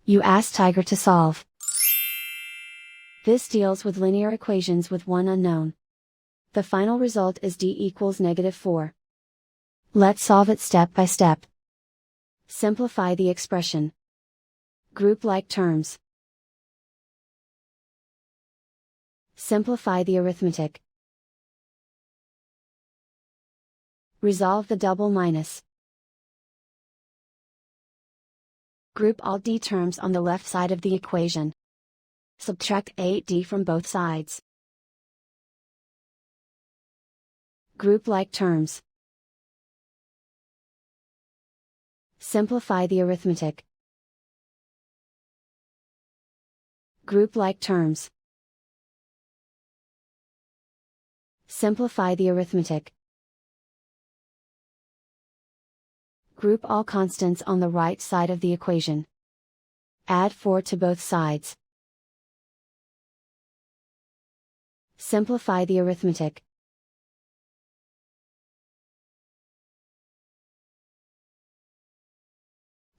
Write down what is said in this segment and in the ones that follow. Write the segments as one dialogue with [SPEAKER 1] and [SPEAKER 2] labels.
[SPEAKER 1] You ask Tiger to solve. This deals with linear equations with one unknown. The final result is d equals -4. Let's solve it step by step. Simplify the expression. Group like terms. Simplify the arithmetic. Resolve the double minus. Group all d terms on the left side of the equation. Subtract 8d from both sides. Group like terms. Simplify the arithmetic. Group like terms. Simplify the arithmetic. Group all constants on the right side of the equation. Add 4 to both sides. Simplify the arithmetic.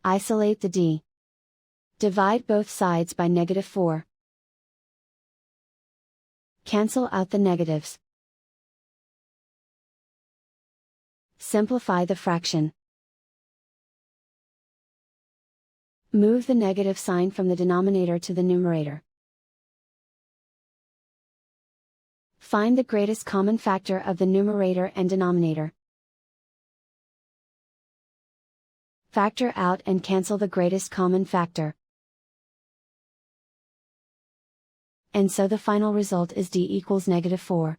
[SPEAKER 1] Isolate the d. Divide both sides by -4. Cancel out the negatives. Simplify the fraction. Move the negative sign from the denominator to the numerator. Find the greatest common factor of the numerator and denominator. Factor out and cancel the greatest common factor. And so the final result is d equals -4.